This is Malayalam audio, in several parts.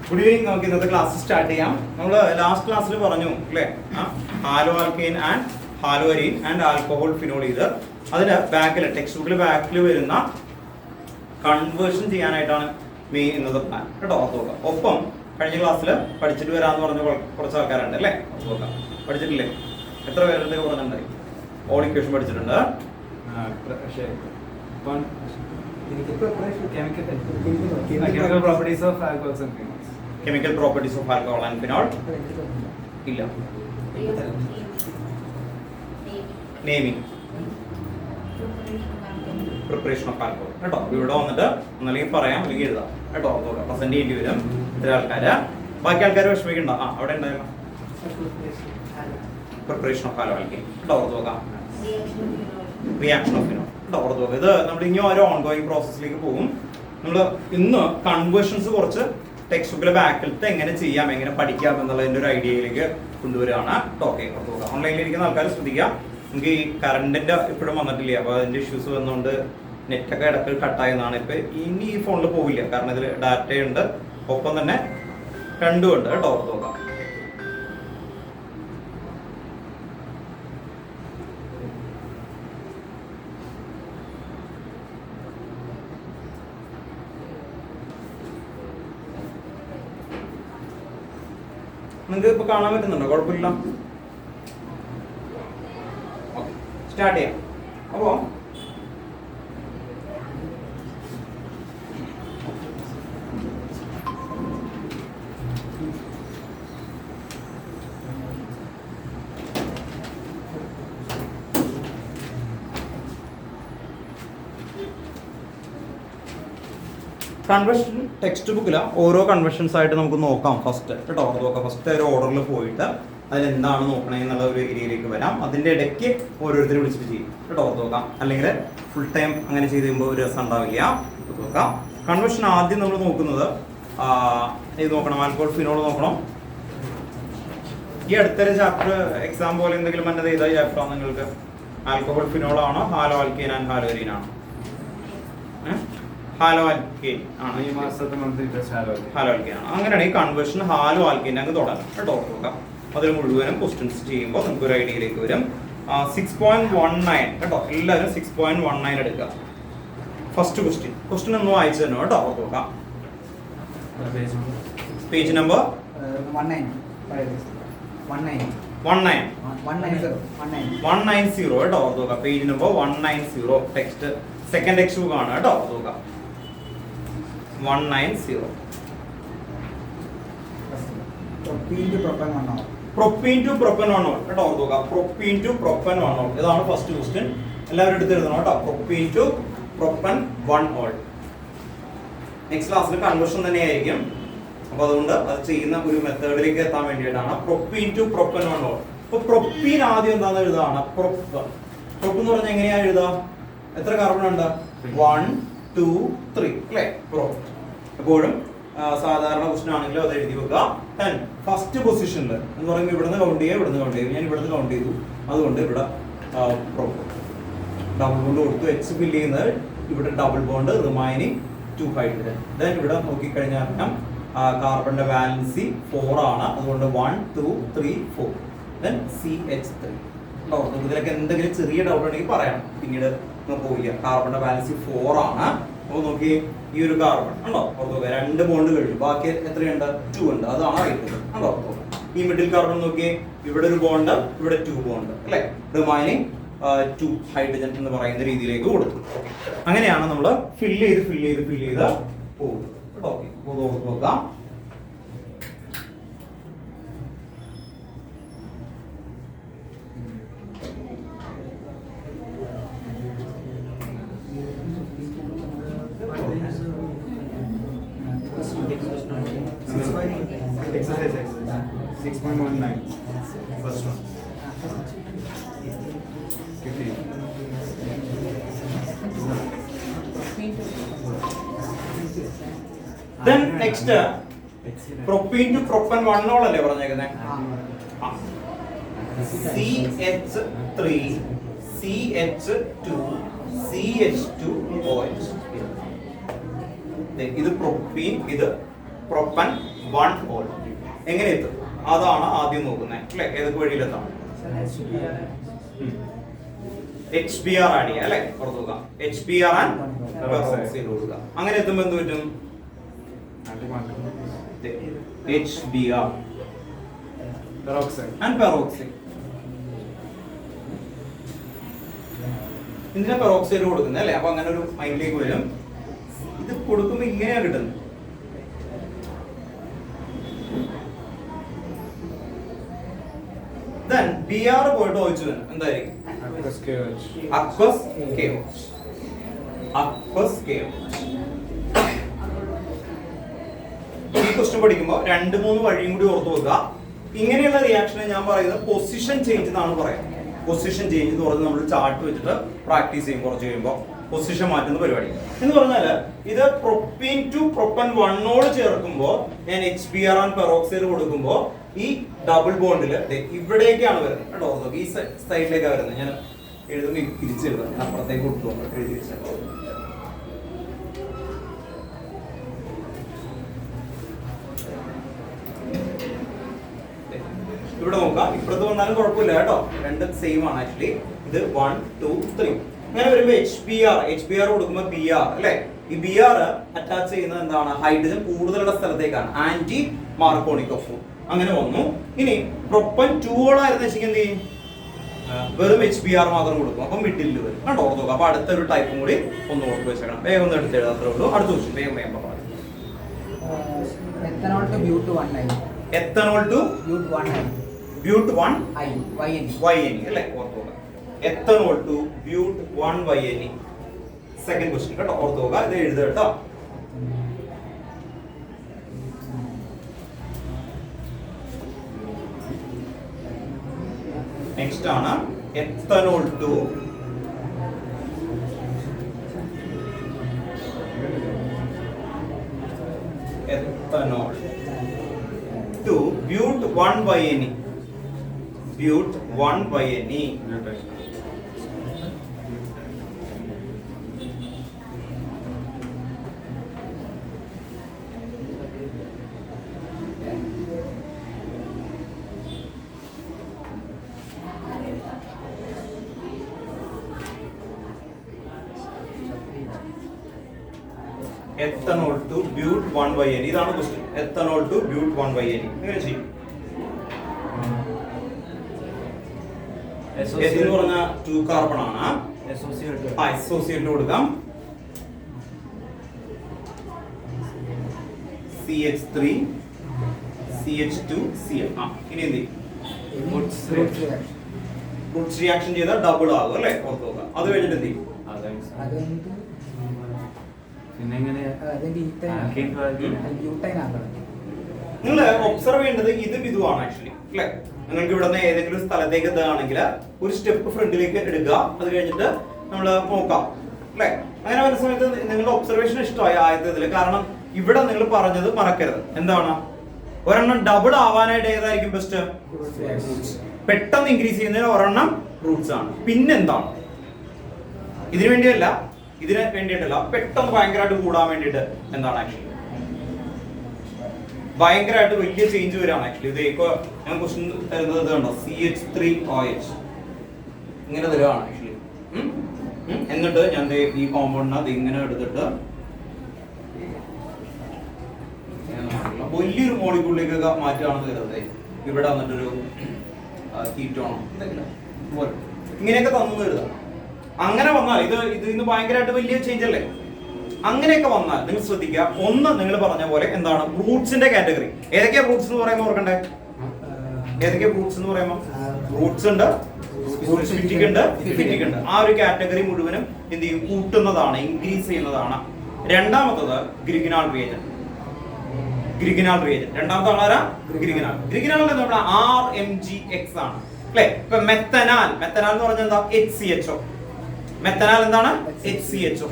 Good evening. നമുക്ക് ഇന്നത്തെ ക്ലാസ് സ്റ്റാർട്ട് ചെയ്യാം. നമ്മൾ ലാസ്റ്റ് ക്ലാസ്സിൽ പറഞ്ഞു അല്ലേ, halo alkane and haloarene and alcohol phenol ether. അതിന് ബാക്കിൽ ടെക്സ്റ്റ് ബുക്കിൽ ബാക്കിൽ വരുന്ന കൺവേർഷൻ ചെയ്യാനായിട്ടാണ് മെയിൻ ഇന്നത്തെ പ്ലാൻ കേട്ടോ. നോക്കാം. ഒപ്പം കഴിഞ്ഞ ക്ലാസ്സിൽ പഠിച്ചിട്ട് വരാമെന്ന് പറഞ്ഞ കുറച്ച് ആൾക്കാരുണ്ട് അല്ലേ. നോക്കാം, പഠിച്ചിട്ടില്ലേ? എത്ര പേരുടെ പറഞ്ഞിട്ടുണ്ടായി? ഓൾ ഇക്വേഷൻ പഠിച്ചിട്ടുണ്ട്. Chemical properties of alcohols and phenols. Chemical properties of alcohol and phenol. ഇല്ല. Naming. Preparation of alcohol. കേട്ടോ. ഇവിടെ വന്നിട്ട് ഒന്നല്ലെങ്കിൽ പറയാം അല്ലെങ്കിൽ എഴുതാം കേട്ടോ. പ്രസന്റ് ചെയ്യേണ്ടി വരും ഇത്ര ആൾക്കാര്. ബാക്കി ആൾക്കാർ വിഷമിക്കണ്ട. അവിടെ ഉണ്ടായിരുന്നു പ്രിപ്പറേഷൻ ഓഫ് ആൽക്കഹോൾ കേട്ടോ. ഓർത്ത് നോക്കാം. റിയാക്ഷൻ ഓഫ് ഫിനോൾ കേട്ടോ. ഓർത്ത് നോക്കാം. ഇത് നമ്മൾ ഇനി ഓരോ ഓൺഗോയിങ് പ്രോസസ്സിലേക്ക് പോകും. നമ്മൾ ഇന്ന് കൺവേർഷൻസ് കുറച്ച് ടെക്സ്റ്റ് ബുക്കിലെ ബാക്കിലത്തെ എങ്ങനെ ചെയ്യാം, എങ്ങനെ പഠിക്കാം എന്നുള്ളതിന്റെ ഒരു ഐഡിയയിലേക്ക് കൊണ്ടുവരികയാണ്. ഓക്കെ, ഓർത്ത് നോക്കാം. ഓൺലൈനിൽ ഇരിക്കുന്ന ആൾക്കാർ ശ്രദ്ധിക്കുക. നമുക്ക് ഈ കറണ്ടിന്റെ ഇപ്പോഴും വന്നിട്ടില്ല, അപ്പോൾ അതിന്റെ ഇഷ്യൂസ് വന്നുകൊണ്ട് നെറ്റൊക്കെ ഇടയ്ക്ക് കട്ടായെന്നാണ്. ഇപ്പൊ ഇനി ഈ ഫോണിൽ പോവില്ല, കാരണം ഇതിൽ ഡാറ്റയുണ്ട്, ഒപ്പം തന്നെ രണ്ടുമുണ്ട് കേട്ടോ. ഓർത്ത് നോക്കാം. നിങ്ങൾക്ക് ഇപ്പൊ കാണാൻ പറ്റുന്നുണ്ടോ? കുഴപ്പമില്ല. സ്റ്റാർട്ട് ചെയ്യാം. അപ്പോ കൺവെർഷൻ ടെക്സ്റ്റ് ബുക്കിൽ ഓരോ കൺവെർഷൻസ് ആയിട്ട് നമുക്ക് നോക്കാം. ഫസ്റ്റ് കേട്ടോ നോക്കാം. ഫസ്റ്റ് ഒരു ഓർഡറിൽ പോയിട്ട് അതിലെന്താണ് നോക്കണേ എന്നുള്ള ഒരു ഏരിയയിലേക്ക് വരാം. അതിൻ്റെ ഇടയ്ക്ക് ഓരോരുത്തരും വിളിച്ചിട്ട് ചെയ്യും കേട്ടോ. നോക്കാം. അല്ലെങ്കിൽ ഫുൾ ടൈം അങ്ങനെ ചെയ്ത് കഴിയുമ്പോൾ ഒരു രസം ഉണ്ടാവില്ല. നോക്കാം. കൺവെർഷൻ ആദ്യം നമ്മൾ നോക്കുന്നത് ഇത് നോക്കണം, ആൽക്കഹോൾ ഫിനോൾ നോക്കണം. ഈ അടുത്തൊരു ചാപ്റ്റർ എക്സാം പോലെ എന്തെങ്കിലും മറ്റത് ചെയ്ത ചാപ്റ്ററാണ് നിങ്ങൾക്ക്? ആൽക്കഹോൾ ഫിനോൾ ആണോ ഹാലോ ആൽക്കെയിൻ ആൻഡ് ഹാലോഅരീൻ ആണോ? ഹാലോ ആൽക്കെയിൻ ആണ്. ഈ മാസത്തെ മന്ത്ലി ടെസ്റ്റ് ഹാലോ ആൽക്കെയിൻ ആണ്. അങ്ങനെയാണെങ്കിൽ കൺവേർഷൻ ഹാലോ ആൽക്കെയിൻ അങ്ങ് തുടങ്ങാം കേട്ടോ. നോക്കാം. അതിൽ മുഴുവനും ക്വസ്റ്റ്യൻസ് ചെയ്യുമ്പോൾ നമുക്ക് ഒരു ഐഡിയയിലേക്ക് വരും. 6.19 കേട്ടോ. എല്ലാവരും 6.19 എടുക്കുക. ഫസ്റ്റ് ക്വസ്റ്റ്യൻ ഒന്ന് വായിച്ചു തന്നെ കേട്ടോ. നോക്കാം. പേജ് നമ്പർ 190 കേട്ടോ. നോക്കാം. Page number 190. Text second text book ആണ് കേട്ടോ. നോക്കാം. 190. പ്രൊപ്പീൻ ടു പ്രൊപ്പനോൾ കേട്ടോ. നോക്കാം. പ്രൊപ്പീൻ ടു പ്രൊപ്പനോൾ ഇതാണ് ഫസ്റ്റ് ക്വസ്റ്റ്യൻ. എല്ലാവരും എടുത്ത് എഴുതണം കേട്ടോ. പ്രൊപ്പീൻ ടു പ്രൊപ്പൻ 1 നെക്സ്റ്റ് ക്ലാസ്സിൽ കൺവേർഷൻ തന്നെയായിരിക്കും. അപ്പൊ അതുകൊണ്ട് അത് ചെയ്യുന്ന ഒരു മെത്തേഡിലേക്ക് എത്താൻ വേണ്ടിയിട്ടാണ് പ്രൊപ്പീൻ ടു പ്രൊപ്പനോൾ. അപ്പൊ പ്രൊപ്പീൻ ആദ്യം എന്താണെന്ന് എഴുതാണ്? പ്രൊപ്പ് എന്ന് പറഞ്ഞാൽ എങ്ങനെയാ എഴുതാ? എത്ര കാർബൺ ഉണ്ട്? 1 2 3 അല്ലേ? പ്രൊപ്പ്. എപ്പോഴും സാധാരണ ക്വസ്റ്റൻ ആണെങ്കിലും അത് എഴുതി വെക്കുക. 10 ഫസ്റ്റ് പൊസിഷനിൽ എന്ന് പറയുമ്പോൾ ഇവിടുന്ന് കൗണ്ട് ചെയ്യുക, ഇവിടുന്ന് കൗണ്ട് ചെയ്യും. ഞാൻ ഇവിടുന്ന് കൗണ്ട് ചെയ്തു, അതുകൊണ്ട് ഇവിടെ പ്രൊപ്പ് ഡബിൾ ബോണ്ട് കൊടുത്തു. എച്ച് ഫില്ല് ചെയ്യുന്നത് ഇവിടെ double bond, remaining 2 hydrogen. Then ഇവിടെ നോക്കിക്കഴിഞ്ഞാൽ അറിയാം കാർബണിന്റെ വാലൻസി 4 ആണ്, അതുകൊണ്ട് 1 2 3 4. Then CH3. ഇതിലൊക്കെ എന്തെങ്കിലും ചെറിയ ഡൗട്ട് ഉണ്ടെങ്കിൽ പറയണം, പിന്നീട് പോവില്ല. കാർബണിന്റെ വാലൻസി 4 ആണ്. അപ്പോൾ നോക്കി ഈ ഒരു കാർബൺ ഉണ്ടോ? ഓർത്തോക 2 ബോണ്ട് കഴിഞ്ഞു, ബാക്കി എത്രയുണ്ട്? 2 ഉണ്ട്. അതാണ് ഹൈഡ്രജൻ ഉണ്ടോ? ഈ മിഡിൽ കാർബൺ നോക്കി, ഇവിടെ ഒരു ബോണ്ട്, ഇവിടെ 2 ബോണ്ട് അല്ലെ? റിമൈനിങ് 2 ഹൈഡ്രജൻ എന്ന് പറയുന്ന രീതിയിലേക്ക് കൊടുത്തു. അങ്ങനെയാണ് നമ്മൾ ഫില്ല് ചെയ്ത് പോകുന്നത്. ഓക്കെ, നോക്കാം. Exercise 6.19 first one. 15. Then next propene to propan 1 അല്ലേ പറഞ്ഞേക്കുന്നത്? CH3 CH2 CH2OH. ഇത് പ്രൊപ്പീൻ, ഇത് പ്രൊപ്പൻ വൺ ഓൾ എങ്ങനെ എത്തും അതാണ് ആദ്യം നോക്കുന്നത് അല്ലെ ഏതൊക്കെ വഴിയിലെത്താം HBr ആഡ് ചെയ്യുക അല്ലെ പുറത്തു നോക്കാം HBr ആൻഡ് പെറോക്സൈഡ് കൊടുക്കുക അങ്ങനെ എത്തുമ്പോൾ എന്ത് പറ്റും HBr ആൻഡ് പെറോക്സൈഡ് ഇതിനെ പെറോക്സൈഡ് കൊടുക്കുന്നത് അല്ലെ അപ്പൊ അങ്ങനെ ഒരു മൈൻഡിലേക്ക് വരും ഇത് കൊടുക്കുമ്പോ ഇങ്ങനെയാ കിട്ടുന്നത് then Br പോയിട്ട് ഒഴിച്ചു എന്തായിരിക്കും aqueous KOH aqueous KOH ഈ ക്വസ്റ്റ്യൻ പഠിക്കുമ്പോൾ 2-3 വഴിയും കൂടി ഓർത്ത് വെക്കുക ഇങ്ങനെയുള്ള റിയാക്ഷനെ ഞാൻ പറയുന്നത് പൊസിഷൻ ചേഞ്ച് എന്നാണ് പറയുന്നത് പൊസിഷൻ ചേഞ്ച് എന്ന് പറഞ്ഞ് നമ്മൾ ചാർട്ട് വെച്ചിട്ട് പ്രാക്ടീസ് ചെയ്യും കുറച്ച് കഴിയുമ്പോൾ പൊസിഷൻ മാറ്റുന്ന പരിപാടി എന്ന് പറഞ്ഞാൽ ഇത് പ്രൊപ്പീൻ ടു പ്രൊപ്പൻ 1 ചേർക്കുമ്പോൾ ഞാൻ HBr ആൻഡ് പെറോക്സൈഡ് കൊടുക്കുമ്പോൾ ഈ ഡബിൾ ബോണ്ടില് ഇവിടേക്കാണ് വരുന്നത് കേട്ടോ ഈ സൈഡിലേക്കാണ് വരുന്നത് ഞാൻ എഴുതുമ്പോൾ തിരിച്ചെഴുതാം ഞാൻ അപ്പുറത്തേക്ക് കൊടുത്തു എഴുതി വെച്ചാൽ ഇവിടെ നോക്കാം ഇപ്പുറത്ത് വന്നാലും കുഴപ്പമില്ല കേട്ടോ രണ്ടും സെയിം ആണ് ആക്ച്വലി ഇത് 1 2 3 അങ്ങനെ വരുമ്പോ HBr കൊടുക്കുമ്പോൾ Br അല്ലെ ഈ Br അറ്റാച്ച് ചെയ്യുന്നത് എന്താണ് ഹൈഡ്രജൻ കൂടുതലുള്ള സ്ഥലത്തേക്കാണ് ആന്റി മാർക്കോണിക് ഓഫ് അങ്ങനെ വന്നു ഇനി പ്രൊപ്പൻ 2 ആയിരുന്നു വെച്ചെങ്കിൽ എന്ത് ചെയ്യും വെറും HBr മാത്രം കൊടുക്കും അപ്പൊ മിഡിൽ വരും കണ്ടോ ഓർത്ത് നോക്കാം അപ്പൊ അടുത്തൊരു ടൈപ്പും കൂടി ഒന്ന് ഓർത്ത് വെച്ചേക്കണം വേഗം ഒന്ന് എടുത്ത് എഴുതാത്രേ ഉള്ളൂ അടുത്ത ക്വസ്റ്റ്യൻ വേഗം വേഗം പറയാം ethanol to bute 1 ethanol to bute 1 bute 1 I YN അല്ലേ ഓർത്ത് നോക്കാം ethanol to bute 1 YN second question കേട്ടോ ഓർത്ത് നോക്കാം ഇത് എഴുതുക കേട്ടോ നെക്സ്റ്റ് ആണ് ethanol to bute 1 YN bute 1 YN ethanol to bute 1 YN ഇതാണ് question ethanol to bute 1 YN എങ്ങനെ ചെയ്യും എന്ന് പറഞ്ഞ 2 കാർബൺ ആണ് അസോസിയേറ്റ് കൊടുക്കാം CH3 CH2 Cl ഇനി എന്ത് ചെയ്യും വുഡ്സ് റിയാക്ഷൻ ചെയ്താൽ ഡബിൾ ആകും അല്ലേ ഓർത്ത് നോക്കാം അത് കഴിഞ്ഞിട്ട് എന്ത് ചെയ്യും നിങ്ങൾ ഒബ്സർവ് ചെയ്യേണ്ടത് ഇതുമാണ് ആക്ച്വലി അല്ലെ നിങ്ങൾക്ക് ഇവിടെ നിന്ന് ഏതെങ്കിലും സ്ഥലത്തേക്ക് എത്തുകയാണെങ്കിൽ ഒരു സ്റ്റെപ്പ് ഫ്രണ്ടിലേക്ക് എടുക്കുക അത് കഴിഞ്ഞിട്ട് നമ്മൾ നോക്കാം അല്ലെ അങ്ങനെ വരുന്ന സമയത്ത് നിങ്ങളുടെ ഒബ്സർവേഷൻ ഇഷ്ടമായി ആദ്യത്തിൽ കാരണം ഇവിടെ നിങ്ങൾ പറഞ്ഞത് മറക്കരുത് എന്താണ് ഒരെണ്ണം ഡബിൾ ആവാനായിട്ട് ഏതായിരിക്കും ബെസ്റ്റ് പെട്ടെന്ന് ഇൻക്രീസ് ചെയ്യുന്നതിന് ഒരെണ്ണം റൂട്ട്സ് ആണ് പിന്നെന്താണ് ഇതിനു വേണ്ടിയല്ല ഇതിന് വേണ്ടിയിട്ടല്ല പെട്ടെന്ന് ഭയങ്കരമായിട്ട് കൂടാൻ വേണ്ടിയിട്ട് എന്താണ് ആക്ച്വലി ഭയങ്കരമായിട്ട് വലിയ ചേഞ്ച് വരാണ് ആക്ച്വലി ഇത് ഇപ്പൊ ഞാൻ ക്വസ്റ്റ്യൻ തരുന്നത് കണ്ടോ CH3OH ഇങ്ങനെ തരുവാണ് ആക്ച്വലി എന്നിട്ട് ഞാൻ ഈ കോമ്പൗണ്ടിനെ അത് ഇങ്ങനെ എടുത്തിട്ട് വലിയൊരു മോളിക്യൂളിലേക്കൊക്കെ മാറ്റുകയാണെന്ന് കരുതേ ഇവിടെ വന്നിട്ടൊരു കീറ്റോണോ എന്തെങ്കിലും ഇങ്ങനെയൊക്കെ തന്നു കരുതാം അങ്ങനെ വന്നാൽ ഇത് ഭയങ്കരമായിട്ട് വലിയ ചേഞ്ച് അല്ലേ അങ്ങനെയൊക്കെ വന്നാൽ നിങ്ങൾ ശ്രദ്ധിക്കുക ഒന്ന് നിങ്ങൾ പറഞ്ഞ പോലെ എന്താണ് റൂട്ട്സിന്റെ കാറ്റഗറി ഏതൊക്കെയാ റൂട്ട്സ് എന്ന് പറയുമ്പോൾ ഓർക്കണ്ടേ ഏതൊക്കെയാ റൂട്ട്സ് എന്ന് പറയുമ്പോൾ റൂട്ട്സ് ഉണ്ട് സ്പെസിഫിക് ഉണ്ട് ഫിറ്റിക് ഉണ്ട് ആ ഒരു കാറ്റഗറി മുഴുവനും എന്ത് ചെയ്യും കൂട്ടുന്നതാണ് ഇൻക്രീസ് ചെയ്യുന്നതാണ് രണ്ടാമത്തത് ഗ്രിഗിനാൾ റിയേജന്റ് രണ്ടാമത്തെ ആളാരാ ഗ്രിഗിനാൾ നമ്മുടെ RMGX ആണ് അല്ലെ ഇപ്പൊ മെത്തനാൽ എന്ന് പറഞ്ഞാൽ എന്താ HCHO മെത്തനാൽ എന്താണ് HCHO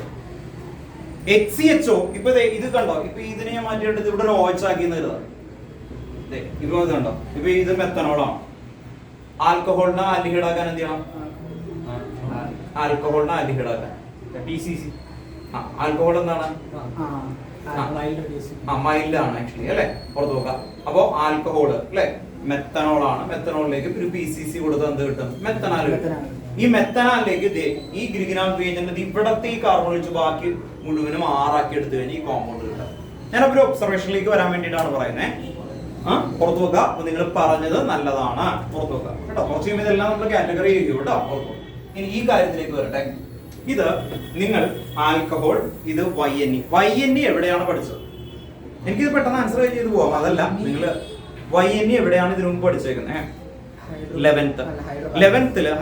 ഇപ്പൊ ഇത് കണ്ടോ ഇപ്പൊ ഇതിനെ ഞാൻ മാറ്റിയിട്ട് ഇവിടെ ഒരു OH ആക്കി ഇപ്പൊ ഇത് കണ്ടോ ഇപ്പൊ ഇത് മെത്തനോളാണ് ആൽക്കഹോളിനെ ആൽഡിഹൈഡ് ആക്കാൻ എന്ത് ചെയ്യണം ആൽക്കഹോളിനെ ആൽഡിഹൈഡ് ആക്കാൻ PCC ആൽക്കഹോൾ എന്താണ് മൈൽഡ് ആണ് ആക്ച്വലി അല്ലെ, പുറത്ത് നോക്കാം. അപ്പോ ആൽക്കഹോൾ അല്ലെ, മെത്തനോൾ ആണ്. മെത്തനോളിലേക്ക് ഒരു PCC കൊടുത്താൽ എന്ത് കിട്ടും? മെത്തനാൽ കിട്ടും. ഈ മെത്തനാലിലേക്ക് ഈ ഗ്രിഗിനാൽ റിയേജന്റ് ഇവിടത്തെ ഈ കാർബൺ ഒഴിച്ച് ബാക്കി മുഴുവനും ആറാക്കി എടുത്തു കഴിഞ്ഞാൽ ഈ കോമ്പൗണ്ട് കിട്ടും. ഞാനപ്പോ ഒരു ഒബ്സർവേഷനിലേക്ക് വരാൻ വേണ്ടിയിട്ടാണ് പറയുന്നത്. പുറത്തു വെക്കുക. അപ്പൊ നിങ്ങൾ പറഞ്ഞത് നല്ലതാണ്, പുറത്തു വെക്കുക കേട്ടോ. കുറച്ച് കഴിയുമ്പോൾ ഇതെല്ലാം നമ്മൾ കാറ്റഗറി ചെയ്യും കേട്ടോ, പുറത്തു. ഇനി ഈ കാര്യത്തിലേക്ക് വരട്ടെ. ഇത് നിങ്ങൾ ആൽക്കഹോൾ, ഇത് YNE എവിടെയാണ് പഠിച്ചത്? എനിക്കിത് പെട്ടെന്ന് ആൻസർ ചെയ്ത് പോവാം. അതല്ല, നിങ്ങൾ YNE എവിടെയാണ് ഇതിനു മുമ്പ് പഠിച്ചേക്കുന്നത്? 11th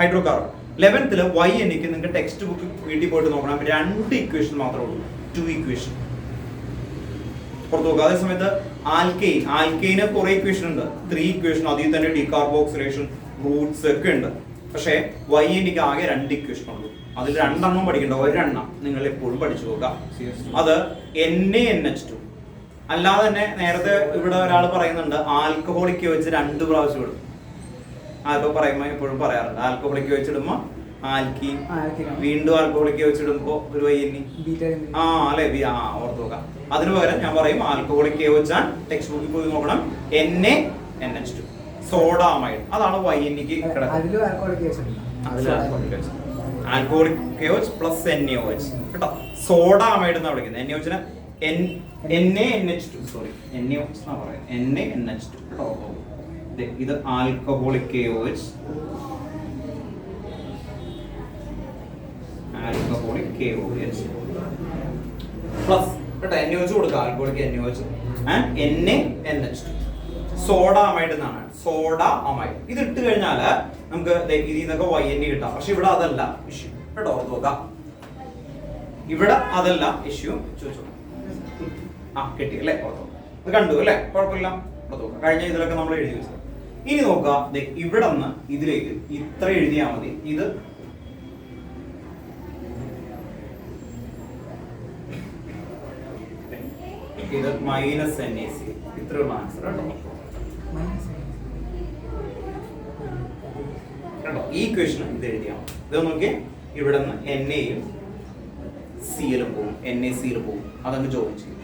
hydro carbon. 11th YNEക്ക് നിങ്ങൾക്ക് ടെക്സ്റ്റ് ബുക്ക് വീട്ടിൽ പോയിട്ട് നോക്കണം. 2 ഇക്വേഷൻ മാത്രമേ ഉള്ളൂ, 2 ഇക്വേഷൻ പുറത്തു നോക്കുക. അതേ സമയത്ത് ആൽക്കെയിന് കുറെ ഇക്വേഷൻ ഉണ്ട്, 3 ഇക്വേഷൻ. അതിൽ തന്നെ ഡീകാർബോക്സിലേഷൻ, റൂട്ട്സ് ഒക്കെ ഉണ്ട്. പക്ഷേ YNEക്ക് ആകെ 2 ഇക്വേഷൻ ഉള്ളൂ. അതിൽ 2 എണ്ണം പഠിക്കണ്ട, ഒരെണ്ണം നിങ്ങൾ എപ്പോഴും പഠിച്ചു നോക്കുക. അത് NaNH2. അല്ലാതെ തന്നെ നേരത്തെ ഇവിടെ ഒരാൾ പറയുന്നുണ്ട് ആൽക്കഹോളിക് വെച്ച് 2 പ്രാവശ്യം ഇടും. അതൊക്കെ പറയുമ്പോൾ എപ്പോഴും പറയാറുണ്ട്, ആൽക്കഹോളിക് വെച്ചിടുമ്പോ ആൽക്കീൻ, വീണ്ടും ആൽക്കഹോളിക് വെച്ചിടുമ്പോ ഒരു YNE. അല്ലെ, ഓർത്ത് നോക്കാം. അതിന് പകരം ഞാൻ പറയും ആൽക്കഹോളിക് വെച്ചാൽ ടെക്സ്റ്റ് ബുക്കിൽ പോയി നോക്കണം NaNH2, സോഡാമൈഡ്. അതാണ് YNEക്ക് ആൽക്കഹോളിക് പ്ലസ് NaOH കേട്ടോ. സോഡാമൈഡ് എന്നാ വിളിക്കുന്നത്. NaOHനെ NaNH2, സോറി NaOH എന്നാ പറയുന്നത്, NaNH2 കേട്ടോ. ഇത് ആൽക്കഹോളിക് KOH, പ്ലസ് കേട്ടോ NaOH കൊടുക്കുക. ആൽക്കഹോളിക് NaOH NaNH2, സോഡാമൈഡ് എന്നാണ്, സോഡാ അമൈഡ്. ഇത് ഇട്ട് കഴിഞ്ഞാൽ നമുക്ക് ഇതിൽ നിന്നൊക്കെ YNE കിട്ടാം. പക്ഷെ ഇവിടെ അതല്ല ഇഷ്യൂ കേട്ടോ, ഓർത്ത് നോക്കാം. ഇവിടെ അതല്ല ഇഷ്യൂ. ചോദിച്ചോ, കിട്ടി അല്ലേ, ഓർത്തോ. ഇത് കണ്ടു അല്ലേ, കുഴപ്പമില്ല. കഴിഞ്ഞ ഇതിലൊക്കെ നമ്മൾ എഴുതി വെച്ചത്. ഇനി നോക്കുക, ഇവിടെ നിന്ന് ഇതിലേക്ക് ഇത്ര എഴുതിയാൽ മതി. ഇത് -NaC, ഇത്രയുള്ള ആൻസർ കേട്ടോ. ഈ ഇക്വേഷൻ ഇത് എഴുതിയാൽ മതി. ഇത് നോക്കിയേ, ഇവിടെ നിന്ന് Naയും CLും പോകും, NaCl പോകും. അതങ്ങ് ജോയിൻ ചെയ്യും.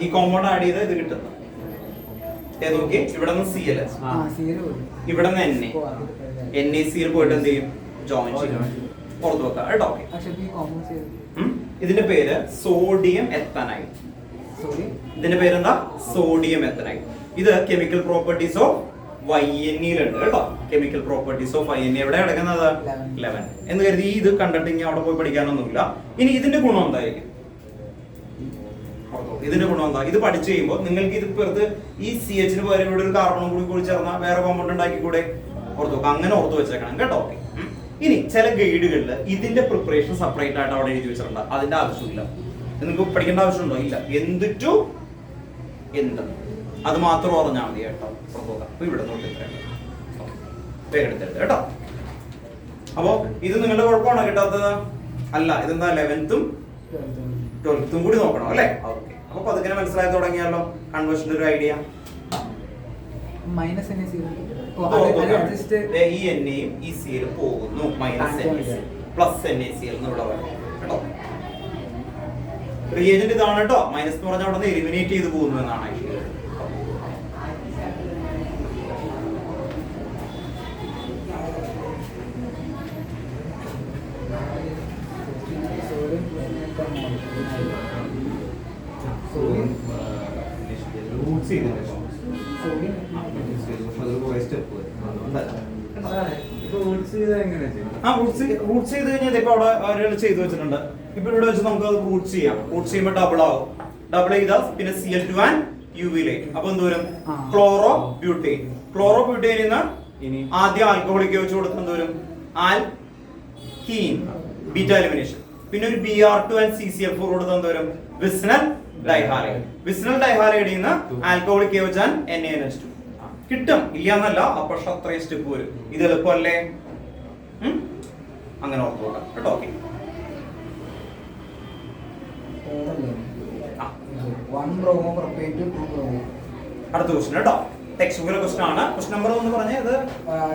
ഈ കോമ്പൗണ്ട് ആഡ് ചെയ്ത് ഇത് കിട്ടുന്നത് നോക്കി. ഇവിടെ നിന്ന് CL, ഇവിടെ നിന്ന് NaCl പോയിട്ട് എന്ത് ചെയ്യും? ജോയിൻ ചെയ്യും. പുറത്തു വെക്കാം കേട്ടോ. ഇതിന്റെ പേര് സോഡിയം എത്തനൈഡ്. ഇതിന്റെ പേരെന്താ? സോഡിയം എത്തനൈഡ്. ഇത് കെമിക്കൽ പ്രോപ്പർട്ടീസ് ഓഫ് YNEയിലുണ്ട് കേട്ടോ. കെമിക്കൽ പ്രോപ്പർട്ടീസ് ഓഫ് YNE എവിടെ കിടക്കുന്നത്? 11 എന്ന് കരുതി ഇത് കണ്ടിട്ട് അവിടെ പോയി പഠിക്കാനൊന്നുമില്ല. ഇനി ഇതിന്റെ ഗുണം എന്തായിരിക്കും? ഇതിന്റെ ഗുണം എന്താ? ഇത് പഠിച്ചു കഴിയുമ്പോൾ നിങ്ങൾക്ക് ഇത് വെറുതെ ഈ CHന് പകരം ഇവിടെ ഒരു കാർബണും കൂടി ചേർന്നാൽ വേറെ കോമ്പൗണ്ട് ഉണ്ടാക്കി കൂടെ. ഓർത്തു വെക്കാം, അങ്ങനെ ഓർത്തു വെച്ചേക്കണം കേട്ടോ. ഇനി ചില ഗൈഡുകളിൽ ഇതിന്റെ പ്രിപ്പറേഷൻ സെപ്പറേറ്റ് ആയിട്ട് അവിടെ എഴുതി വെച്ചിട്ടുണ്ട്. അതിന്റെ ആവശ്യമില്ല, നിങ്ങൾക്ക് പഠിക്കേണ്ട ആവശ്യമുണ്ടോ? ഇല്ല. എന്ത് ടു എന്ത്, അത് മാത്രം ഓർഞ്ഞാൽ മതി കേട്ടോ. അപ്പൊ ഇവിടെ നോട്ട് എടുത്തരുത് കേട്ടോ. അപ്പോ ഇത് നിങ്ങളുടെ കുഴപ്പമാണോ കിട്ടാത്തത്? അല്ല, ഇതെന്താ 11th 12th കൂടി നോക്കണം അല്ലേ? ഓക്കെ. അപ്പൊ അതിങ്ങനെ മനസ്സിലായി തുടങ്ങിയാലോ കൺവേർഷന്റെ ഒരു ഐഡിയ. ഈ Naയും ഈ CLും പോകുന്നു, -NaCl പ്ലസ് NaCl എന്ന് ഇവിടെ വരും കേട്ടോ. റിയേജന്റ് ഇതാണ് കേട്ടോ. മൈനസ് എന്ന് പറഞ്ഞാൽ അവിടെ നിന്ന് എലിമിനേറ്റ് ചെയ്ത് പോകുന്നു എന്നാണ് ആക്ച്വലി. റൂട്ട്സ് ചെയ്ത് കഴിഞ്ഞാൽ ഇപ്പൊ അവിടെ ഒരാൾ ചെയ്തു വെച്ചിട്ടുണ്ട്. ഇപ്പൊ ഇവിടെ വെച്ച് നമുക്ക് അത് റൂട്ട്സ് ചെയ്യാം. റൂട്ട്സ് ചെയ്യുമ്പോൾ ഡബിൾ ആവും. ഡബിൾ ചെയ്താൽ പിന്നെ Cl2 and UV-ലേക്ക്. അപ്പൊ എന്തോരും? Chloro butyne. ക്ലോറോ ബ്യൂട്ടൈനിൽ നിന്ന് ആദ്യം ആൽക്കഹോളിക് വെച്ച് കൊടുത്ത് എന്തോരും? Alkene, beta elimination. പിന്നെ ഒരു Br2 and CCl4 കൊടുത്ത് എന്തോരും? വിസ്നൽ ഡൈഹാലൈഡ്. വിസ്നൽ ഡൈഹാലൈഡിൽ നിന്ന് ആൽക്കഹോളിക് വെച്ചാൽ NaNH2 കിട്ടും. ഇല്ലാന്നല്ല, പക്ഷെ അത്രയും സ്റ്റെപ്പ് വരും. ഇത് എളുപ്പമല്ലേ? അങ്ങനെ ഓർത്ത് നോക്കാം കേട്ടോ. ഓക്കെ. അടുത്ത ക്വസ്റ്റ്യൻ കേട്ടോ. ടെക്സ്റ്റ് ബുക്കിലെ ക്വസ്റ്റ്യൻ ആണ്. ക്വസ്റ്റ്യൻ നമ്പർ ഒന്ന് പറഞ്ഞത്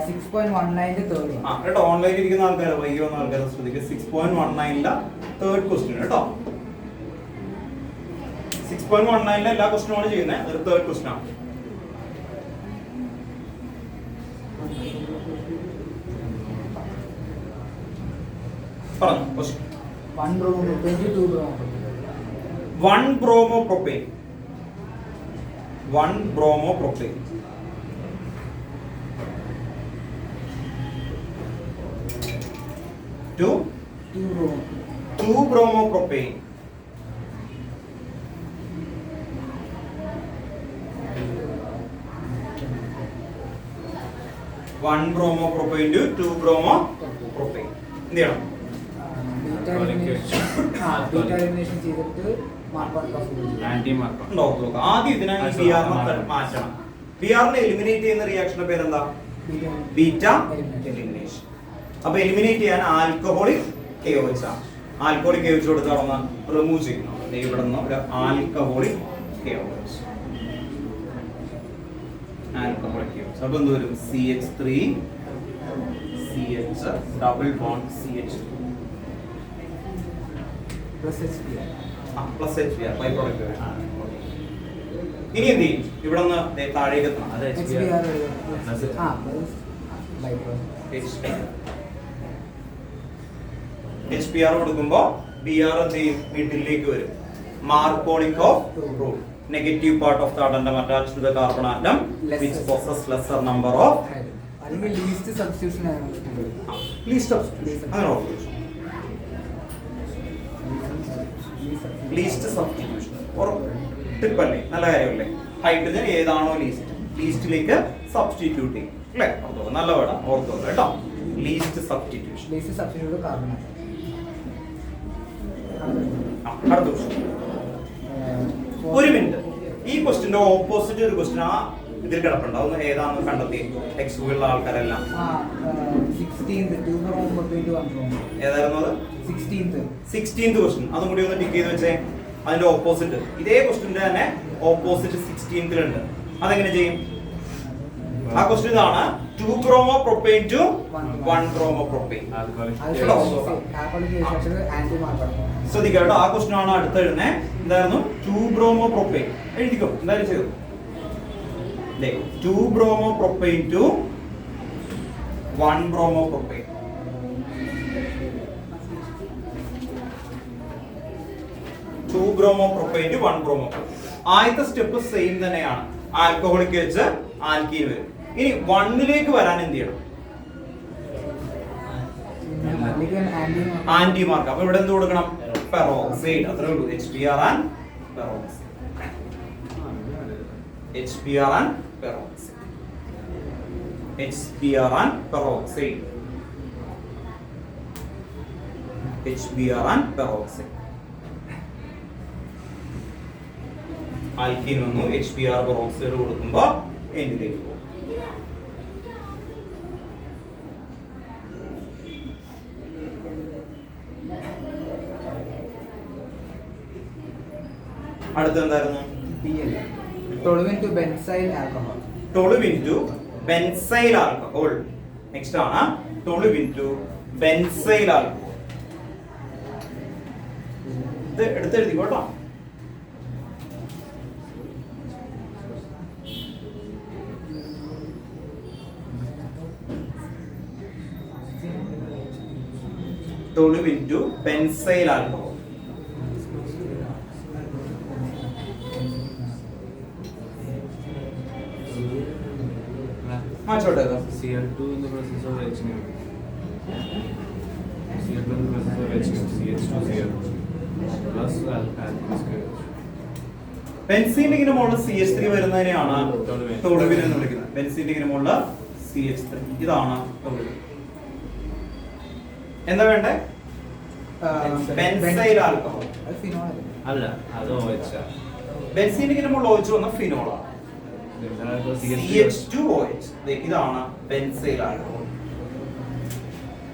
6.19 കേട്ടോ. ഓൺലൈനിൽ ഇരിക്കുന്ന ആൾക്കാർ, വൈകി വന്ന ആൾക്കാരെ ശ്രദ്ധിക്കുക. 6.19 തേർഡ് ക്വസ്റ്റ്യൻ കേട്ടോ. 6.19 എല്ലാ ക്വസ്റ്റ്യനുമാണ് ചെയ്യുന്നത്. ഒരു തേർഡ് ക്വസ്റ്റ്യൻ ആണ്. പറഞ്ഞു question. 1 bromopropane to 2 bromopropane. 1 bromopropane. 2 bromopropane. 1 bromopropane to 2 bromopropane. എന്ത് ചെയ്യണം? beta elimination ചെയ്തിട്ട് മാർക്കൗട്ട് ഓഫ് ആന്റി മാർക്ക് ഉണ്ടോ നോക്കാം. ആദ്യം ഇതിനെ ബിആറിനെ മാറ്റണം. ബിആറിനെ എലിമിനേറ്റ് ചെയ്യുന്ന റിയാക്ഷന്റെ പേരെന്താ? Beta elimination. അപ്പൊ എലിമിനേറ്റ് ചെയ്യാൻ ആൽക്കഹോളിക് KOH ആണ്. ആൽക്കഹോളിക് KOH കൊടുത്ത് അവിടെ റിമൂവ് ചെയ്യണം. ഇവിടെ നിന്ന് ഒരു ആൽക്കഹോളിക് KOH. Alcoholic KOH. അപ്പൊ എന്ത് വരും? CH3 CH double bond CH2 plus HBr. Plus HBr by product വരും. ഇനി എന്ത് ചെയ്യും? ഇവിടെ നിന്ന് താഴേക്ക് എത്തണം. അത് HBr പ്ലസ് ബൈ HBr കൊടുക്കുമ്പോ BR എന്ത് ചെയ്യും? മിഡിലേക്ക് വരും. Markovnikov of rule. Negative part of the atom attached to the carbon atom which possess lesser number of അല്ലെങ്കിൽ ലീസ്റ്റ് സബ്സ്റ്റിറ്റ്യൂഷൻ ആണ്. least substitution. അങ്ങനെ ഓർക്കുക. ലീസ്റ്റ് സബ്സ്റ്റിറ്റ്യൂഷൻ ടിപ്പല്ലേ? നല്ല കാര്യമല്ലേ? ഹൈഡ്രജൻ ഏതാണോ ലീസ്റ്റിലേക്ക് സബ്സ്റ്റിറ്റ്യൂട്ട് ചെയ്യും അല്ലേ? ഓർത്തോളൂ. നല്ല വേർഡ് ഓർത്തോളൂ കേട്ടോ. Least substitution. Least substitute carbon ആണ്. അടുത്ത ക്വസ്റ്റ്യൻ. ഒരു മിനിറ്റ്. ഈ ക്വസ്റ്റ്യന്റെ ഓപ്പോസിറ്റ് ഒരു ക്വസ്റ്റ്യൻ ആ ഇതിൽ കിടപ്പുണ്ട്. അതൊന്ന് ഏതാണെന്ന് കണ്ടെത്തി ടെക്സ്റ്റുകളിലുള്ള ആൾക്കാരെല്ലാം. 16th 2 bromopropane to 1 bromopropane. ഏതായിരുന്നു അത്? 16th question. അതും കൂടി ഒന്ന് ടിക്ക് ചെയ്ത് വെച്ചേ. അതിന്റെ ഓപ്പോസിറ്റ് ഇതേ ക്വസ്റ്റ്യന്റെ തന്നെ ഓപ്പോസിറ്റ് 16th ഉണ്ട്. അതെങ്ങനെ ചെയ്യും? ആ ക്വസ്റ്റ്യൻ ഇതാണ്. 2 bromopropane to 1 bromopropane. ശ്രദ്ധിക്കുക കേട്ടോ. ആ ക്വസ്റ്റ്യൻ ആണ് അടുത്ത് എഴുതുന്നത്. എന്തായിരുന്നു? 2 bromopropane എഴുതിക്കോ. എന്തായാലും ചെയ്തു. 2 bromopropane to 1 bromopropane. 2 bromopropane to 1 bromopropane. ആദ്യത്തെ സ്റ്റെപ്പ് സെയിം തന്നെയാണ്. ആൽക്കഹോളിക് വെച്ച് ആൽക്കീൻ വരും. ഇനി 1ലേക്ക് വരാൻ എന്ത് ചെയ്യണം? Anti mark. അപ്പൊ ഇവിടെ എന്ത് കൊടുക്കണം? പെറോക്സൈഡ്. അത്രേ ഉള്ളൂ. HBr and peroxide. HBr and peroxide. HBr and peroxide. HBr and peroxide. Alkene വന്നു. HBr പെറോക്സൈഡ് കൊടുക്കുമ്പോ എന്തിലേക്ക് പോകും? അടുത്ത എന്തായിരുന്നു? toluene to benzyl alcohol. toluene to benzyl alcohol. Next ആണ് toluene to benzyl alcohol. ഇത് എടുത്തെഴുതിക്കോ കേട്ടോ. toluene to benzyl alcohol. छोटा था Cl2 in the presence of H2. Cl2 in the presence of H2, CH2Cl plus alkanes KOH. ബെൻസീന്റെ ഇങ്ങനെ മുകളിൽ CH3 വരുന്നതിനെയാണ് toluene എന്ന് വിളിക്കുന്നത്. ബെൻസീന്റെ ഇങ്ങനെ മുകളിൽ CH3 ഇതാണ് toluene. എന്താ വേണ്ടേ? Benzyl alcohol. അത് ഫിനോൾ അല്ല, അത് OH. ബെൻസീന്റെ ഇങ്ങനെ മുകളിൽ ഒഴിച്ചു വന്ന ഫിനോളാണ്. CH2OH. ഇതാണ് ബെൻസൈൽ ആൽക്കഹോൾ.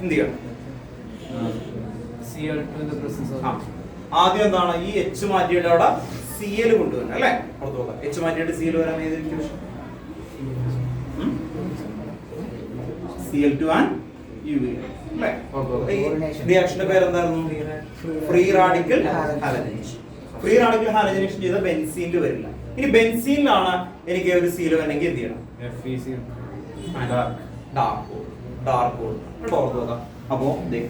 എന്ത് ചെയ്യണം? Cl2 in the presence of ആദ്യം എന്താണ്? ഈ H മാറ്റിയിട്ട് അവിടെ Cl കൊണ്ടുവരണം അല്ലേ? ഓർത്തു നോക്കാം. H മാറ്റിയിട്ട് Cl വരാൻ ഏത് ഇക്വേഷൻ? Cl2 and UV അല്ലേ? ഈ റിയാക്ഷന്റെ പേര് എന്തായിരുന്നു? Free radical halogenation. Free radical halogenation ചെയ്ത ബെൻസീനിൽ വരില്ല. ഇനി ബെൻസീനിലാണ് എനിക്ക് ഒരു സീൽ വരണമെങ്കിൽ എന്ത് ചെയ്യണം? ഡാർക്ക് കോഡ് ഓർത്ത് നോക്കാം. അപ്പോ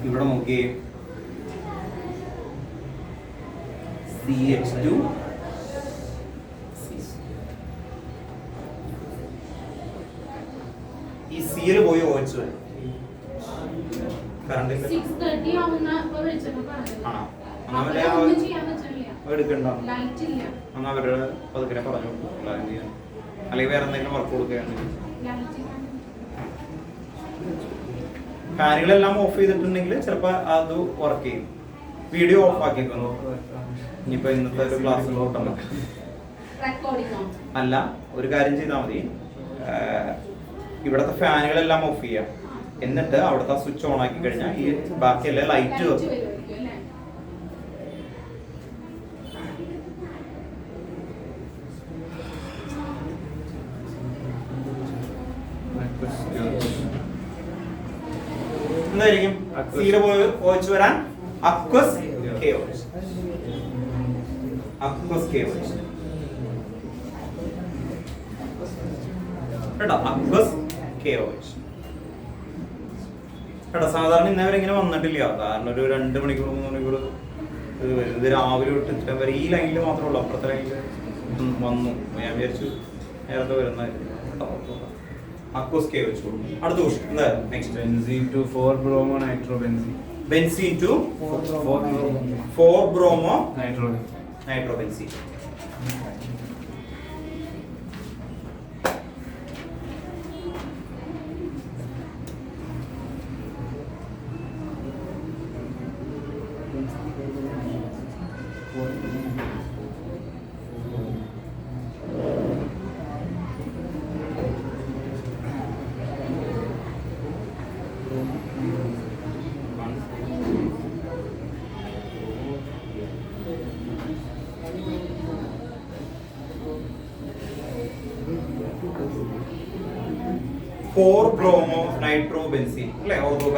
ഇവിടെ നോക്കിയേ, CH2 ഈ സീല് പോയി OH വരും. കറണ്ട് എടുക്കണ്ട എന്നാ അവരുടെ പതുക്കെ പറഞ്ഞു അല്ലെങ്കിൽ വേറെ എന്തെങ്കിലും വർക്ക് കൊടുക്കുകയാണെങ്കിൽ. ഫാനുകളെല്ലാം ഓഫ് ചെയ്തിട്ടുണ്ടെങ്കിൽ ചിലപ്പോ അത് വർക്ക് ചെയ്യും. വീഡിയോ ഓഫ് ആക്കിയേക്കുന്നു. ഇനിയിപ്പോ ഇന്നത്തെ ഒരു ക്ലാസ് അല്ല, ഒരു കാര്യം ചെയ്താൽ മതി. ഇവിടത്തെ ഫാനുകളെല്ലാം ഓഫ് ചെയ്യാം, എന്നിട്ട് അവിടുത്തെ സ്വിച്ച് ഓൺ ആക്കി കഴിഞ്ഞാൽ ഈ ബാക്കിയെല്ലാം ലൈറ്റ് വെക്കും. എന്തായിരിക്കും സീല് പോയി OH വരാൻ? Aqueous KOH. അക്വസ് KOH കേട്ടോ, അക്വസ് KOH കേട്ടോ. സാധാരണ ഇന്നവരെ ഇങ്ങനെ വന്നിട്ടില്ല, കാരണം ഒരു 2 മണിക്കൂർ 3 മണിക്കൂർ ഇത് രാവിലെ തൊട്ട് ഇത്രയും വരെ ഈ ലൈനിൽ മാത്രമേ ഉള്ളൂ. അപ്പുറത്തെ ലൈനിൽ വന്നു. ഞാൻ വിചാരിച്ചു നേരത്തെ വരുന്നതായിരുന്നു. Aqueous KOH. അടുത്ത ക്വസ്റ്റ്യൻ എന്തായിരുന്നു? Next benzene to 4-bromo nitrobenzene. Benzene to 4-bromo nitrobenzene. Four bromo nitrobenzene അല്ലേ? ഓർക്കുക,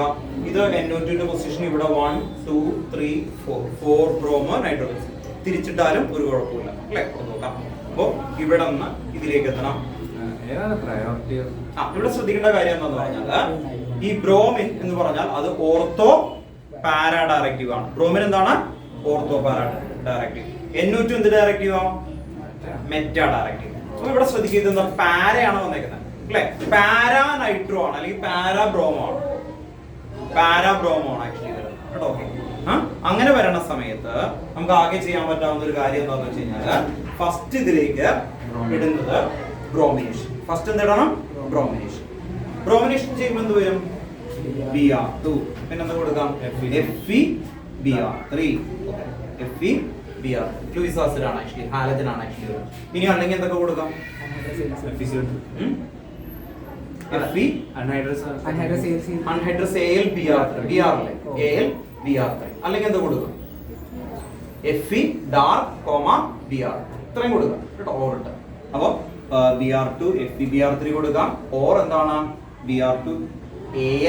ഇത് NO2 പൊസിഷൻ ഇവിടെ 1 2 3 4 4 ബ്രോമോ നൈട്രോബെൻസീൻ. തിരിച്ചിട്ടാലും ഒരു കുഴപ്പമില്ല അല്ലേ? നോക്കാം. അപ്പോ ഇവിടെ നിന്ന് ഇതിലേക്ക് എത്തണം. ഇവിടെ ശ്രദ്ധിക്കേണ്ട കാര്യം എന്താന്ന് പറഞ്ഞാൽ, ഈ ബ്രോമിൻ എന്ന് പറഞ്ഞാൽ അത് ഓർത്തോ പാരാ ഡയറക്റ്റീവ് ആണ്. ബ്രോമിൻ എന്താണ്? Ortho para directive. NO2 എന്ത് ഡയറക്റ്റീവ് ആണ്? Meta directive. അപ്പൊ ഇവിടെ ശ്രദ്ധിക്കുന്നത് എന്താ? പാരയാണ് വന്നേക്കുന്നത് അല്ലെ? പാരാ നൈട്രോ ആണ് അല്ലെങ്കിൽ പാരാ ബ്രോമോ ആണ്. പാരാ ബ്രോമോ ആണ് ആക്ച്വലി കേട്ടോ. ഓക്കെ, അങ്ങനെ വരണ സമയത്ത് നമുക്ക് ആകെ ചെയ്യാൻ പറ്റാവുന്ന ഒരു കാര്യം എന്താണെന്ന് വെച്ച് കഴിഞ്ഞാൽ, ഫസ്റ്റ് ഇതിലേക്ക് ഇടുന്നത് ബ്രോമിനേഷൻ. ഫസ്റ്റ് എന്തിടണം? ബ്രോമിനേഷൻ. ബ്രോമിനേഷൻ ചെയ്യുമ്പോൾ എന്ത് വരും? Br2. പിന്നെ എന്താ കൊടുക്കാം? FeBr3. FeBr ലൂയിസ് ആസിഡ് ആണ് ആക്ച്വലി, ഹാലജൻ ആണ് ആക്ച്വലി. ഇനി അല്ലെങ്കിൽ എന്തൊക്കെ കൊടുക്കാം? അൺഹൈഡ്രസ് AlBr3 അല്ലെങ്കിൽ എന്താ കൊടുക്കാം? Fe ഡാർക്ക് Br ഇത്രയും കൊടുക്കാം കേട്ടോ. ഓർട്ട് അപ്പൊ Br2 FeBr3 കൊടുക്കാം, ഓർ എന്താണ് Br2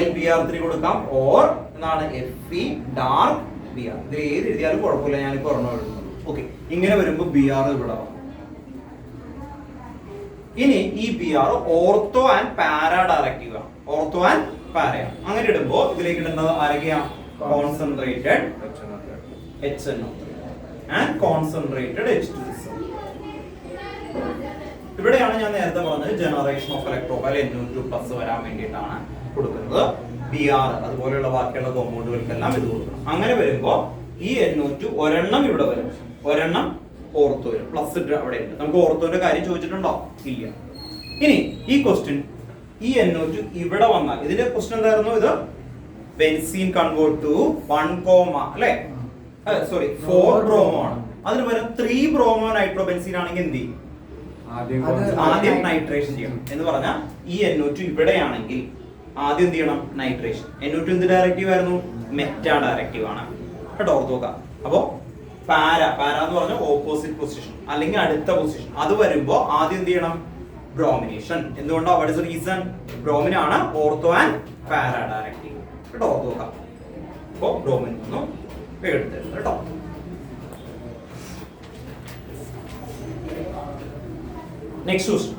AlBr3 കൊടുക്കാം, ഓർ എന്താണ് Fe ഡാർക്ക് Br. ഇതിൽ ഏത് എഴുതിയാലും കുഴപ്പമില്ല, ഞാനിപ്പോ ഒരെണ്ണം എഴുതുന്നു. ഓക്കെ, ഇങ്ങനെ വരുമ്പോ Br ഇവിടെ വരും. ഇനി ഈ Br ortho and para directive ആണ്. ഓർത്തോ ആൻഡ് പാരയാണ്. അങ്ങനെ ഇടുമ്പോ ഇതിലേക്ക് ഇടുന്നത് ആരൊക്കെയാണ്? Concentrated HNO3 and concentrated H2SO. ഇവിടെയാണ് ഞാൻ നേരത്തെ പറഞ്ഞത് ജനറേഷൻ ഓഫ് ഇലക്ട്രോഫൈൽ NO2+ വരാൻ വേണ്ടിയിട്ടാണ് കൊടുക്കുന്നത്. Br അതുപോലെയുള്ള ബാക്കിയുള്ള കോമ്പൗണ്ടുകൾക്കെല്ലാം ഇത് കൊടുക്കണം. അങ്ങനെ വരുമ്പോ ഈ NO2 ഒരെണ്ണം ഇവിടെ വരും, ഒരെണ്ണം ഓർത്തോ വരും. പ്ലസ് ഇട്ട് അവിടെ ഉണ്ട്. നമുക്ക് ഓർത്തോന്റെ കാര്യം ചോദിച്ചിട്ടുണ്ടോ? ഇല്ല. ഇനി ഈ ക്വസ്റ്റ്യൻ, ഈ NO2 ഇവിടെ വന്നാൽ ഇതിന്റെ ക്വസ്റ്റ്യൻ എന്തായിരുന്നു? ഇത് ബെൻസീൻ കൺവേർട്ട് ടു 1, അല്ലേ? സോറി 4 ബ്രോമോ ആണ്. അതിന് പകരം 3 ബ്രോമോ നൈട്രോബെൻസീൻ ആണെങ്കിൽ എന്ത് ചെയ്യും? ആദ്യം നൈട്രേഷൻ ചെയ്യണം. എന്ന് പറഞ്ഞാൽ ഈ NO2 ഇവിടെയാണെങ്കിൽ ആദ്യം എന്ത് ചെയ്യണം? നൈട്രേഷൻ. NO2 എന്ത് ഡയറക്റ്റീവ് ആയിരുന്നു? മെറ്റാ ഡയറക്റ്റീവ് ആണ് കേട്ടോ. ഓർത്ത് നോക്കാം. അപ്പോ പാര എന്ന് പറഞ്ഞാൽ ഓപ്പോസിറ്റ് പൊസിഷൻ അല്ലെങ്കിൽ അടുത്ത പൊസിഷൻ. അത് വരുമ്പോ ആദ്യം എന്ത് ചെയ്യണം? ബ്രോമിനേഷൻ. എന്തുകൊണ്ടാ? What is the reason? Bromine ആണ് ഓർത്തോ ആൻഡ് പാരാ ഡയറക്റ്റീവ് കേട്ടോ. ഓർത്ത് നോക്കാം. അപ്പോ ബ്രോമിൻ ഒന്നും എടുത്തത് കേട്ടോ. Next question.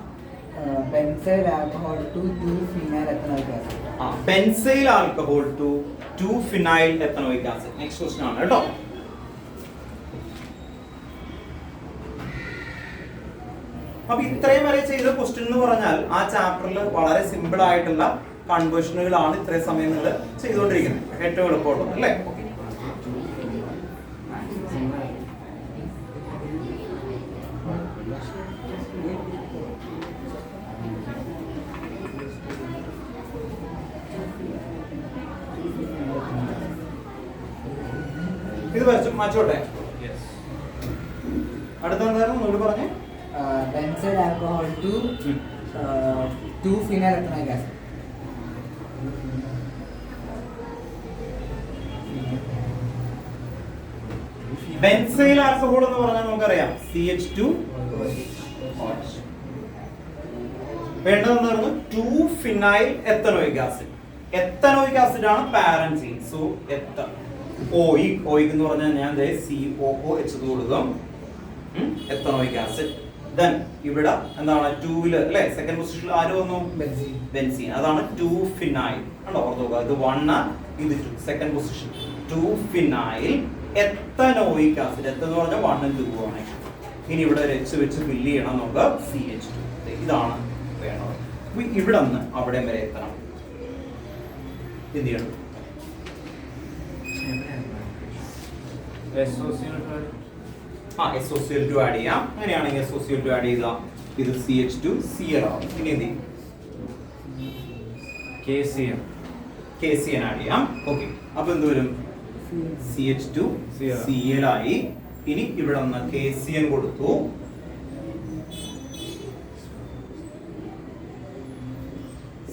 Benzyl alcohol to 2-phenyl ethanoic acid. Benzyl alcohol to 2-phenyl ethanoic acid. Next question ആണ് കേട്ടോ. അപ്പൊ ഇത്രയും വരെ ചെയ്ത ക്വസ്റ്റ്യൻ എന്ന് പറഞ്ഞാൽ ആ ചാപ്റ്ററിൽ വളരെ സിമ്പിൾ ആയിട്ടുള്ള കൺവേർഷനുകളാണ് ഇത്രയും സമയം നിങ്ങൾ ചെയ്തുകൊണ്ടിരിക്കുന്നത്. ഏറ്റവും എളുപ്പമുള്ളത് അല്ലേ? ഇത് വരച്ചു മാച്ചോട്ടെ. അടുത്ത എന്തായിരുന്നു നിങ്ങൾ പറഞ്ഞേ? Benzyl alcohol to 2-phenyl ethanoic acid. Benzyl alcohol എന്ന് പറഞ്ഞാൽ നമുക്കറിയാം CH2. വേണ്ടതെന്ന് 2-phenyl ethanoic acid. Ethanoic acid ആണ് പാരന്റ്. സോ ഓയിക് എന്ന് പറഞ്ഞാൽ ഞാൻ COOH കൊടുക്കും. Ethanoic acid. ദെൻ ഇവിടെ എന്താണ് 2 അല്ലേ? സെക്കൻഡ് പൊസിഷനിൽ ആര് വന്നു? ബെൻസീൻ. അതാണ് 2-phenyl. കണ്ടോ? ഓർത്തോക. ഇത് 1, ഇത് 2. Second position 2-phenyl ethanoic acid. എന്ന് പറഞ്ഞാൽ 1 ഉം 2 ആണ്. ഇനി ഇവിടെ ഒരു H വെച്ച് ഫില്ല് ചെയ്യണം നമുക്ക്. CH2. ഇതാണ് വേണം. ഇവിടെ നിന്ന് അവിടെ വരെ എത്തണം. എന്ത് ചെയ്യണം? SOCl2 ആഡ് ചെയ്യാം. അങ്ങനെയാണെങ്കിൽ SOCl2 ആഡ് ചെയ്താൽ ഇത് CH2 Cl ആവും. ഇനി എന്ത് ചെയ്യും? KCN ആഡ് ചെയ്യാം. ഓക്കെ. അപ്പൊ എന്ത് വരും? CH2 Cl ആയി. ഇനി ഇവിടെ നിന്ന് KCN കൊടുത്തു.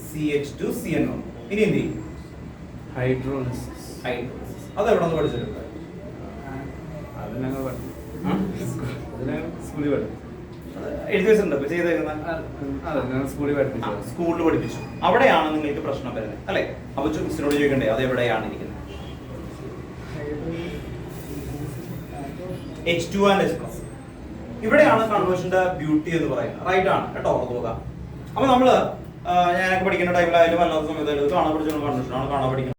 CH2 CN വന്നു. ഇനി എന്ത് ചെയ്യും? ഹൈഡ്രോളിസിസ്. അത് എവിടെ നിന്ന് പഠിച്ചിട്ടുണ്ട്? എഴുതി വെച്ചിട്ടുണ്ട്. സ്കൂളിൽ പഠിപ്പിച്ചു. അവിടെയാണ് നിങ്ങൾക്ക് പ്രശ്നം വരുന്നത് അല്ലെ? അപ്പൊ മിസ്സിനോട് ചോദിക്കണ്ടേ അത് എവിടെയാണ് ഇരിക്കുന്നത്? H2 and H+. ഇവിടെയാണ് കൺവേർഷന്റെ ബ്യൂട്ടി എന്ന് പറയുന്നത്. റൈറ്റ് ആണ് കേട്ടോ. ഓർക്കുക. അപ്പൊ നമ്മള് ഞാനൊക്കെ പഠിക്കുന്ന ടൈമിലായാലും അല്ലാത്ത സമയത്തായാലും കാണാൻ പഠിച്ച കൺവേർഷൻ ആണ് കാണാൻ പഠിക്കുന്നത്.